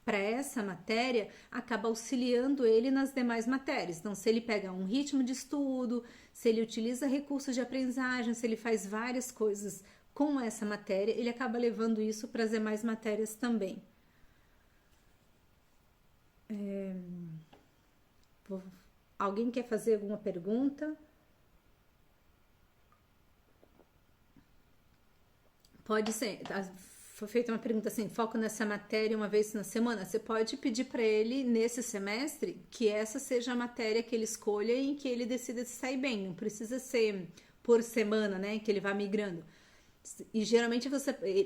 para essa matéria acaba auxiliando ele nas demais matérias. Então, se ele pega um ritmo de estudo, se ele utiliza recursos de aprendizagem, se ele faz várias coisas com essa matéria, ele acaba levando isso para as demais matérias também. Alguém quer fazer alguma pergunta? Pode ser. Foi feita uma pergunta assim, foco nessa matéria uma vez na semana. Você pode pedir para ele, nesse semestre, que essa seja a matéria que ele escolha e que ele decida se sair bem. Não precisa ser por semana, né, que ele vá migrando. E geralmente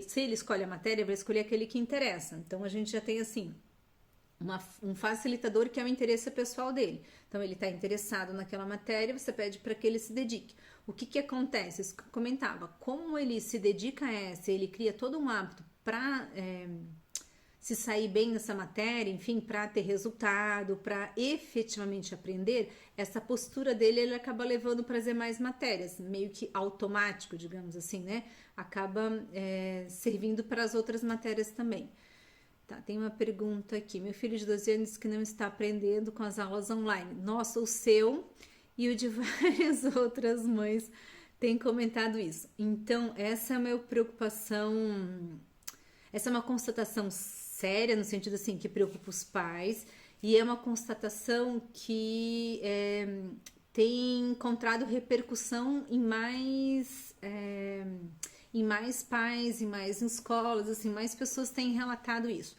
se ele escolhe a matéria, vai escolher aquele que interessa. Então a gente já tem assim um facilitador que é o interesse pessoal dele. Então ele está interessado naquela matéria, você pede para que ele se dedique. O que acontece? Isso que eu comentava, como ele se dedica a essa, ele cria todo um hábito para se sair bem nessa matéria, enfim, para ter resultado, para efetivamente aprender, essa postura dele ele acaba levando para as demais matérias, meio que automático, digamos assim, né? Acaba servindo para as outras matérias também. Tá, tem uma pergunta aqui. Meu filho de 12 anos que não está aprendendo com as aulas online. Nossa, o seu e o de várias outras mães têm comentado isso. Então, essa é a minha preocupação. Essa é uma constatação séria, no sentido assim, que preocupa os pais. E é uma constatação que tem encontrado repercussão em mais pais, em mais escolas, assim, mais pessoas têm relatado isso.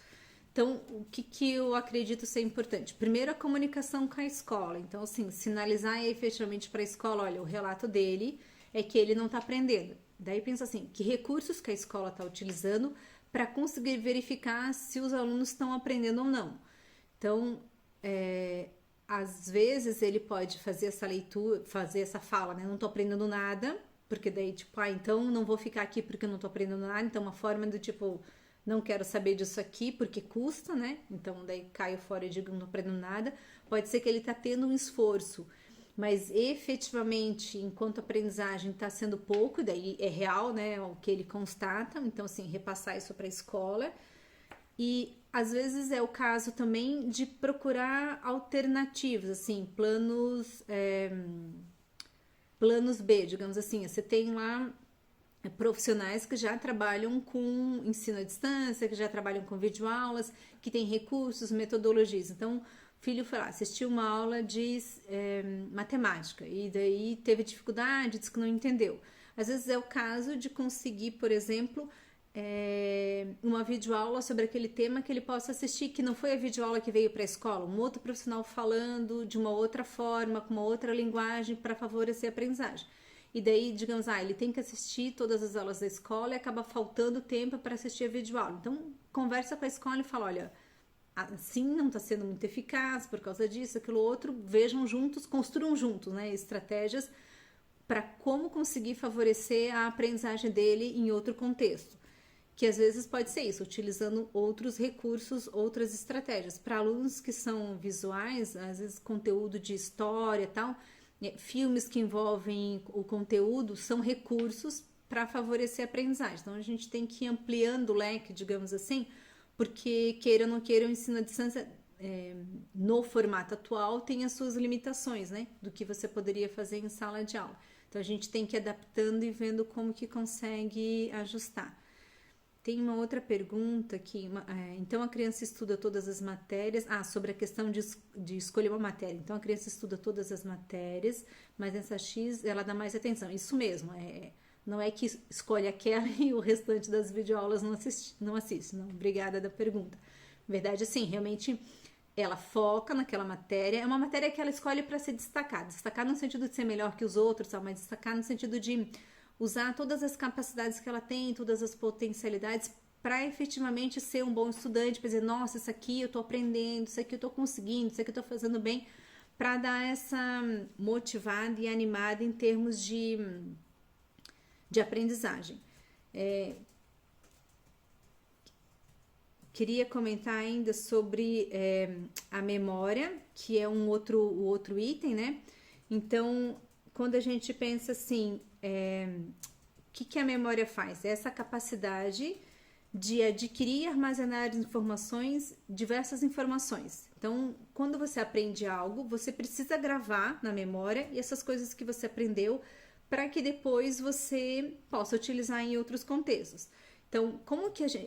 Então, o que eu acredito ser importante? Primeiro, a comunicação com a escola. Então, assim, sinalizar efetivamente para a escola, olha, o relato dele é que ele não está aprendendo. Daí pensa assim, que recursos que a escola está utilizando para conseguir verificar se os alunos estão aprendendo ou não. Então, às vezes ele pode fazer essa leitura, fazer essa fala, né? Não estou aprendendo nada, porque daí, tipo, então não vou ficar aqui porque eu não tô aprendendo nada. Então, uma forma do tipo, não quero saber disso aqui porque custa, né? Então, daí caio fora e digo, não tô aprendendo nada. Pode ser que ele tá tendo um esforço, mas efetivamente, enquanto a aprendizagem tá sendo pouco, daí é real, né? O que ele constata. Então, assim, repassar isso para a escola. E às vezes é o caso também de procurar alternativas, assim, planos B, digamos assim. Você tem lá profissionais que já trabalham com ensino à distância, que já trabalham com videoaulas, que têm recursos, metodologias. Então, o filho foi lá, assistiu uma aula de matemática e daí teve dificuldade, disse que não entendeu. Às vezes é o caso de conseguir, por exemplo, uma videoaula sobre aquele tema que ele possa assistir, que não foi a videoaula que veio para a escola, um outro profissional falando de uma outra forma, com uma outra linguagem para favorecer a aprendizagem. E daí, digamos, ele tem que assistir todas as aulas da escola e acaba faltando tempo para assistir a videoaula. Então, conversa com a escola e fala, olha, assim não está sendo muito eficaz por causa disso, aquilo outro, vejam juntos, construam juntos, né, estratégias para como conseguir favorecer a aprendizagem dele em outro contexto. que às vezes pode ser isso, utilizando outros recursos, outras estratégias. Para alunos que são visuais, às vezes conteúdo de história e tal, filmes que envolvem o conteúdo são recursos para favorecer a aprendizagem. Então a gente tem que ir ampliando o leque, digamos assim, porque queira ou não queira, o ensino à distância no formato atual tem as suas limitações, né? Do que você poderia fazer em sala de aula. Então a gente tem que ir adaptando e vendo como que consegue ajustar. Tem uma outra pergunta aqui. Então a criança estuda todas as matérias. Sobre a questão de escolher uma matéria. Então a criança estuda todas as matérias, mas nessa X ela dá mais atenção. Isso mesmo. Não é que escolhe aquela e o restante das videoaulas não assiste. Não. Obrigada da pergunta. Na verdade, assim, realmente ela foca naquela matéria. É uma matéria que ela escolhe para ser destacada. Destacar no sentido de ser melhor que os outros, mas destacar no sentido de usar todas as capacidades que ela tem, todas as potencialidades para efetivamente ser um bom estudante, para dizer, nossa, isso aqui eu estou aprendendo, isso aqui eu estou conseguindo, isso aqui eu estou fazendo bem, para dar essa motivada e animada em termos de aprendizagem. Queria comentar ainda sobre a memória, que é o outro item, né? Então, quando a gente pensa assim, o que a memória faz? É essa capacidade de adquirir e armazenar informações, diversas informações. Então, quando você aprende algo, você precisa gravar na memória e essas coisas que você aprendeu para que depois você possa utilizar em outros contextos. Então,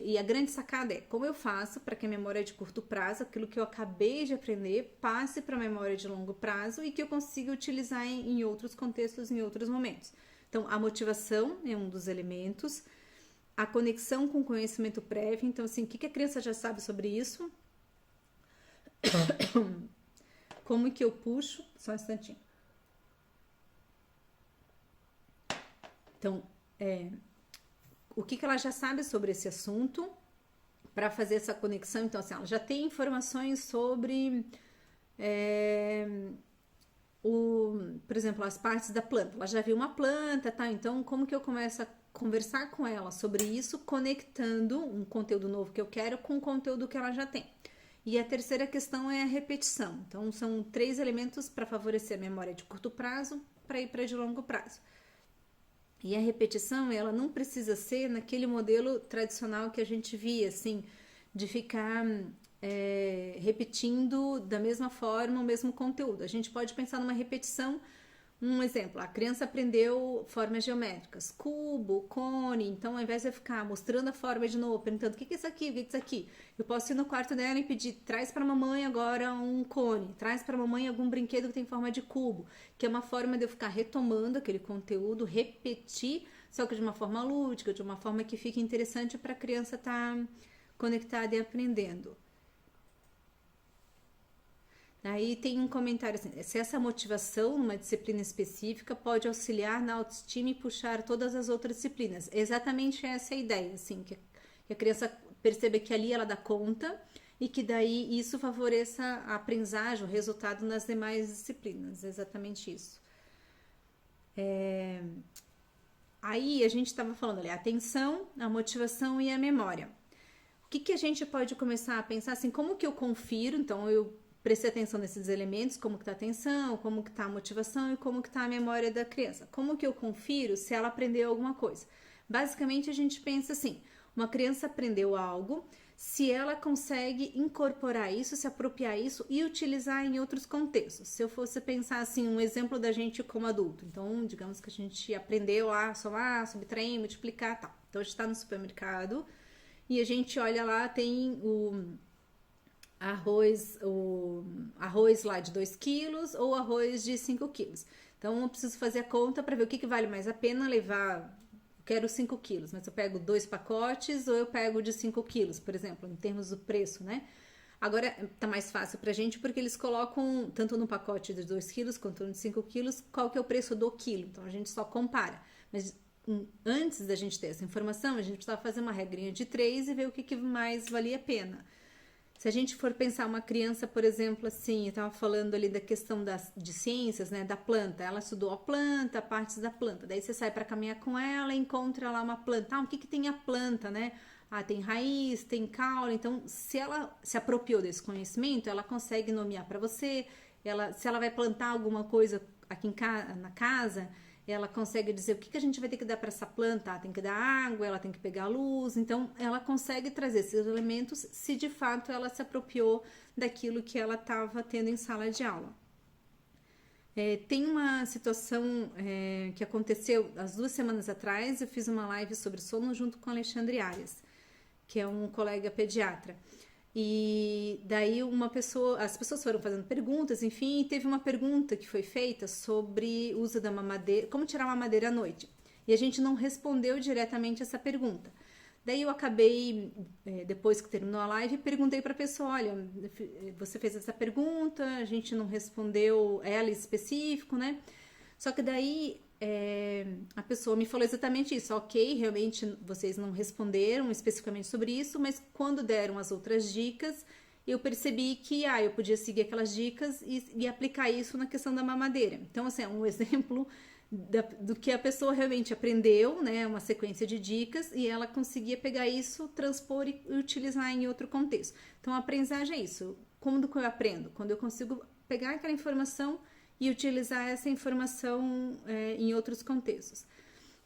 e a grande sacada é como eu faço para que a memória de curto prazo, aquilo que eu acabei de aprender, passe para a memória de longo prazo e que eu consiga utilizar em outros contextos, em outros momentos. Então, a motivação é um dos elementos, a conexão com o conhecimento prévio. Então, assim, o que a criança já sabe sobre isso? Como que eu puxo? Só um instantinho. Então, o que ela já sabe sobre esse assunto para fazer essa conexão. Então, assim, ela já tem informações sobre, por exemplo, as partes da planta. Ela já viu uma planta, tá? Então, como que eu começo a conversar com ela sobre isso, conectando um conteúdo novo que eu quero com o conteúdo que ela já tem. E a terceira questão é a repetição. Então, são 3 elementos para favorecer a memória de curto prazo para ir para de longo prazo. E a repetição, ela não precisa ser naquele modelo tradicional que a gente via, assim, de ficar repetindo da mesma forma o mesmo conteúdo. A gente pode pensar numa repetição, um exemplo, a criança aprendeu formas geométricas, cubo, cone, então ao invés de eu ficar mostrando a forma de novo, perguntando o que é isso aqui, o que é isso aqui, eu posso ir no quarto dela e pedir, traz para a mamãe agora um cone, traz para a mamãe algum brinquedo que tem forma de cubo, que é uma forma de eu ficar retomando aquele conteúdo, repetir, só que de uma forma lúdica, de uma forma que fique interessante para a criança estar conectada e aprendendo. Aí tem um comentário assim, se essa motivação numa disciplina específica pode auxiliar na autoestima e puxar todas as outras disciplinas. Exatamente essa é a ideia, assim, que a criança perceba que ali ela dá conta e que daí isso favoreça a aprendizagem, o resultado nas demais disciplinas. Exatamente isso. Aí a gente estava falando ali, a atenção, a motivação e a memória. O que a gente pode começar a pensar assim, como que eu confiro? Então eu prestei atenção nesses elementos, como que está a atenção, como que está a motivação e como que está a memória da criança. Como que eu confiro se ela aprendeu alguma coisa? Basicamente, a gente pensa assim, uma criança aprendeu algo, se ela consegue incorporar isso, se apropriar isso e utilizar em outros contextos. Se eu fosse pensar assim, um exemplo da gente como adulto. Então, digamos que a gente aprendeu a somar, subtrair, multiplicar, tal. Então, a gente está no supermercado e a gente olha lá, tem o arroz lá de 2 quilos ou arroz de 5 quilos. Então, eu preciso fazer a conta para ver o que vale mais a pena levar. Eu quero 5 quilos, mas eu pego 2 pacotes ou eu pego de 5 quilos, por exemplo, em termos do preço, né? Agora, tá mais fácil pra gente porque eles colocam, tanto no pacote de 2 quilos quanto no de 5 quilos, qual que é o preço do quilo. Então, a gente só compara. Mas antes da gente ter essa informação, a gente precisava fazer uma regrinha de 3 e ver o que mais valia a pena. Se a gente for pensar uma criança, por exemplo, assim, eu estava falando ali da questão de ciências, né, da planta. Ela estudou a planta, partes da planta. Daí você sai para caminhar com ela e encontra lá uma planta. O que tem a planta, né? tem raiz, tem caule. Então, se ela se apropriou desse conhecimento, ela consegue nomear para você. Se ela vai plantar alguma coisa aqui na casa, ela consegue dizer o que a gente vai ter que dar para essa planta. Tem que dar água, ela tem que pegar a luz. Então, ela consegue trazer esses elementos se de fato ela se apropriou daquilo que ela estava tendo em sala de aula. Tem uma situação que aconteceu há 2 semanas atrás. Eu fiz uma live sobre sono junto com Alexandre Arias, que é um colega pediatra. E daí as pessoas foram fazendo perguntas, enfim, e teve uma pergunta que foi feita sobre o uso da mamadeira, como tirar a mamadeira à noite. E a gente não respondeu diretamente essa pergunta. Daí eu acabei, depois que terminou a live, perguntei para a pessoa, olha, você fez essa pergunta, a gente não respondeu ela em específico, né? Só que daí a pessoa me falou exatamente isso, ok, realmente vocês não responderam especificamente sobre isso, mas quando deram as outras dicas, eu percebi que eu podia seguir aquelas dicas e aplicar isso na questão da mamadeira. Então, assim, é um exemplo do que a pessoa realmente aprendeu, né, uma sequência de dicas, e ela conseguia pegar isso, transpor e utilizar em outro contexto. Então, a aprendizagem é isso. Como que eu aprendo? Quando eu consigo pegar aquela informação e utilizar essa informação em outros contextos.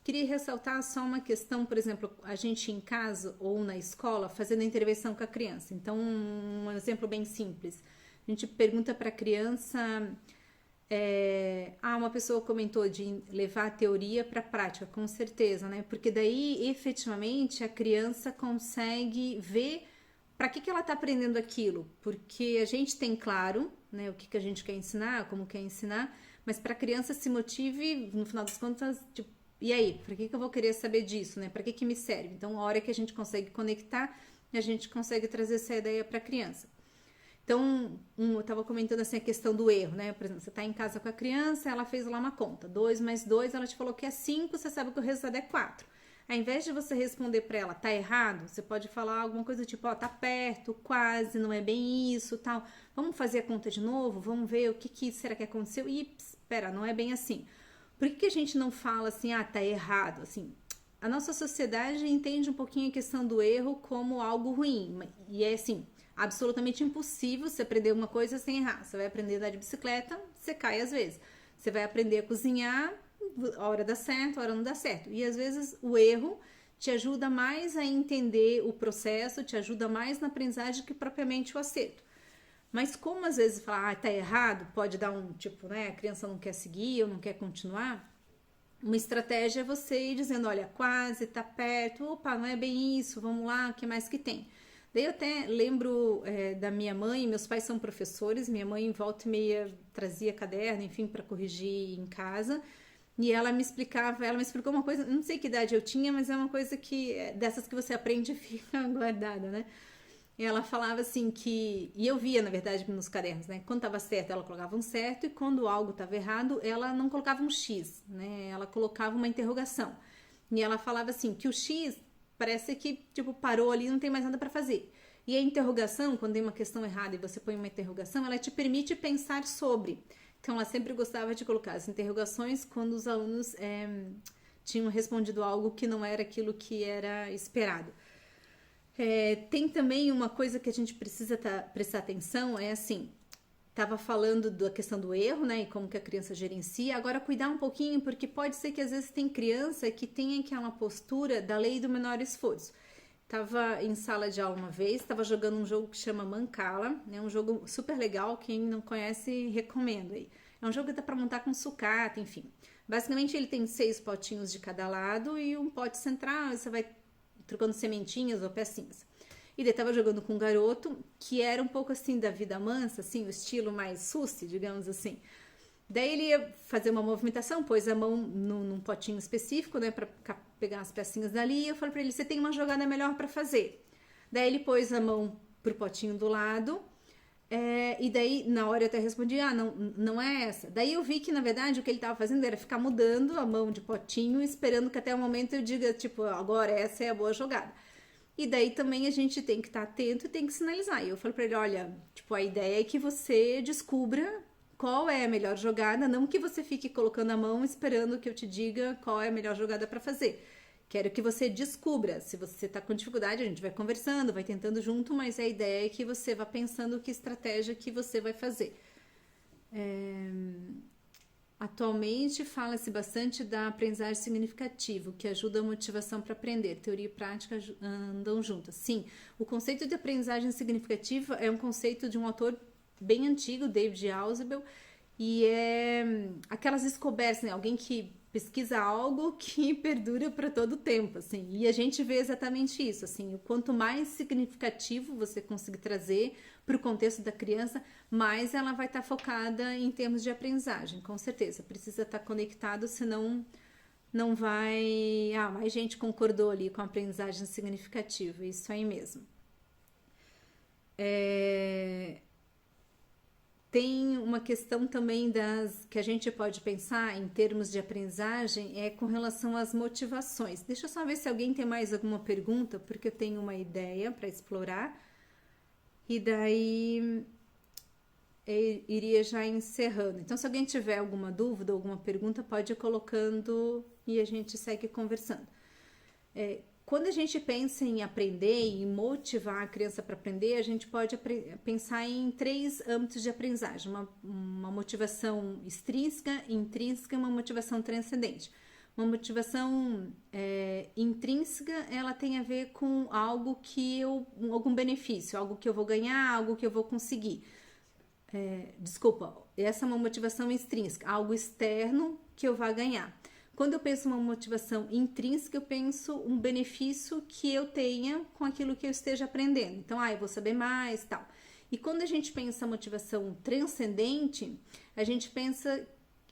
Queria ressaltar só uma questão, por exemplo, a gente em casa ou na escola fazendo intervenção com a criança. Então, um exemplo bem simples. A gente pergunta para a criança... uma pessoa comentou de levar a teoria para a prática, com certeza, né? Porque daí, efetivamente, a criança consegue ver para que ela está aprendendo aquilo. Porque a gente tem claro, né, o que a gente quer ensinar, como quer ensinar, mas para a criança se motive, no final das contas, tipo, e aí, para que eu vou querer saber disso, né? Para que me serve? Então, a hora que a gente consegue conectar, a gente consegue trazer essa ideia para a criança. Então, eu estava comentando assim a questão do erro, né? Por exemplo, você está em casa com a criança, ela fez lá uma conta. 2 mais 2, ela te falou que é 5, você sabe que o resultado é 4. Ao invés de você responder para ela, tá errado, você pode falar alguma coisa tipo, tá perto, quase, não é bem isso, tal. Vamos fazer a conta de novo? Vamos ver o que será que aconteceu? E, espera, não é bem assim. Por que a gente não fala assim, tá errado? Assim, a nossa sociedade entende um pouquinho a questão do erro como algo ruim. E é assim... absolutamente impossível você aprender uma coisa sem errar. Você vai aprender a andar de bicicleta, você cai às vezes. Você vai aprender a cozinhar, a hora dá certo, a hora não dá certo. E às vezes o erro te ajuda mais a entender o processo, te ajuda mais na aprendizagem que propriamente o acerto. Mas como às vezes falar, tá errado, pode dar um tipo, né, a criança não quer seguir ou não quer continuar, uma estratégia é você ir dizendo, olha, quase, tá perto, opa, não é bem isso, vamos lá, o que mais que tem? Daí eu até lembro da minha mãe, meus pais são professores, minha mãe volta e meia trazia caderno, enfim, para corrigir em casa, e ela me explicou uma coisa, não sei que idade eu tinha, mas é uma coisa dessas que você aprende e fica guardada, né? E ela falava assim e eu via, na verdade, nos cadernos, né? Quando estava certo, ela colocava um certo, e quando algo estava errado, ela não colocava um X, né? Ela colocava uma interrogação. E ela falava assim, que o X parece que, tipo, parou ali, não tem mais nada para fazer. E a interrogação, quando tem uma questão errada e você põe uma interrogação, ela te permite pensar sobre. Então, ela sempre gostava de colocar as interrogações quando os alunos tinham respondido algo que não era aquilo que era esperado. Tem também uma coisa que a gente precisa prestar atenção, assim, estava falando da questão do erro, né, e como que a criança gerencia. Agora, cuidar um pouquinho, porque pode ser que às vezes tem criança que tem aquela postura da lei do menor esforço. Tava em sala de aula uma vez, estava jogando um jogo que chama Mancala, né, um jogo super legal, quem não conhece, recomendo aí. É um jogo que dá para montar com sucata, enfim. Basicamente, ele tem 6 potinhos de cada lado e um pote central, e você vai trocando sementinhas ou pecinhas. E daí tava jogando com um garoto que era um pouco assim da vida mansa, assim, o estilo mais suci, digamos assim. Daí ele ia fazer uma movimentação, pôs a mão num potinho específico, né, pra pegar as pecinhas dali, e eu falei pra ele, você tem uma jogada melhor pra fazer. Daí ele pôs a mão pro potinho do lado, e daí na hora eu até respondi, não é essa. Daí eu vi que na verdade o que ele tava fazendo era ficar mudando a mão de potinho, esperando que até o momento eu diga, tipo, agora essa é a boa jogada. E daí também a gente tem que estar atento e tem que sinalizar. E eu falei pra ele, olha, tipo, a ideia é que você descubra qual é a melhor jogada, não que você fique colocando a mão esperando que eu te diga qual é a melhor jogada para fazer. Quero que você descubra. Se você está com dificuldade, a gente vai conversando, vai tentando junto, mas a ideia é que você vá pensando que estratégia que você vai fazer. Atualmente fala-se bastante da aprendizagem significativa, que ajuda a motivação para aprender. Teoria e prática andam juntas. Sim, o conceito de aprendizagem significativa é um conceito de um autor bem antigo, David Ausubel, e é aquelas descobertas, né? Alguém que pesquisa algo que perdura para todo o tempo, assim. E a gente vê exatamente isso, assim, o quanto mais significativo você conseguir trazer para o contexto da criança, mais ela vai estar focada em termos de aprendizagem, com certeza. Precisa estar conectado, senão não vai... mais gente concordou ali com a aprendizagem significativa, isso aí mesmo. Tem uma questão também que a gente pode pensar em termos de aprendizagem com relação às motivações. Deixa eu só ver se alguém tem mais alguma pergunta, porque eu tenho uma ideia para explorar. E daí eu iria já encerrando. Então, se alguém tiver alguma dúvida, alguma pergunta, pode ir colocando e a gente segue conversando. Quando a gente pensa em aprender e motivar a criança para aprender, a gente pode pensar em 3 âmbitos de aprendizagem. Uma motivação extrínseca, intrínseca e uma motivação transcendente. Uma motivação intrínseca, ela tem a ver com algo algum benefício, algo que eu vou ganhar, algo que eu vou conseguir. Essa é uma motivação extrínseca, algo externo que eu vá ganhar. Quando eu penso uma motivação intrínseca, eu penso um benefício que eu tenha com aquilo que eu esteja aprendendo. Então, eu vou saber mais e tal. E quando a gente pensa motivação transcendente, a gente pensa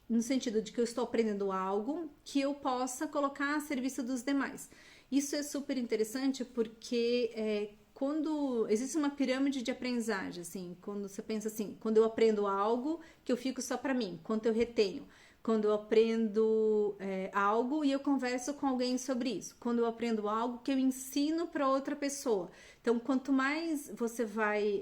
no sentido de que eu estou aprendendo algo que eu possa colocar a serviço dos demais. Isso é super interessante porque quando existe uma pirâmide de aprendizagem, assim, quando você pensa assim, quando eu aprendo algo que eu fico só para mim, quanto eu retenho. Quando eu aprendo algo e eu converso com alguém sobre isso. Quando eu aprendo algo que eu ensino para outra pessoa. Então, quanto mais você vai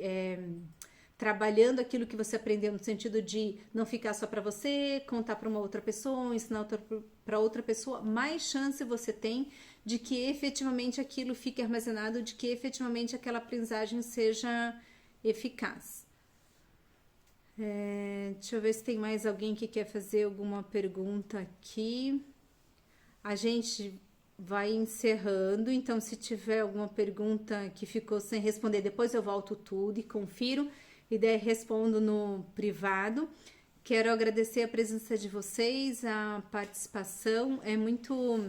trabalhando aquilo que você aprendeu no sentido de não ficar só para você, contar para uma outra pessoa, ensinar para outra pessoa, mais chance você tem de que efetivamente aquilo fique armazenado, de que efetivamente aquela aprendizagem seja eficaz. Deixa eu ver se tem mais alguém que quer fazer alguma pergunta aqui. A gente vai encerrando, então se tiver alguma pergunta que ficou sem responder, depois eu volto tudo e confiro e daí respondo no privado. Quero agradecer a presença de vocês, a participação, é muito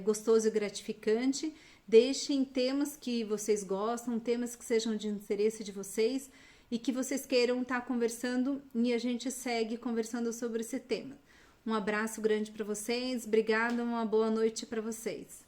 gostoso e gratificante. Deixem temas que vocês gostam, temas que sejam de interesse de vocês e que vocês queiram estar conversando e a gente segue conversando sobre esse tema. Um abraço grande para vocês, obrigada, uma boa noite para vocês.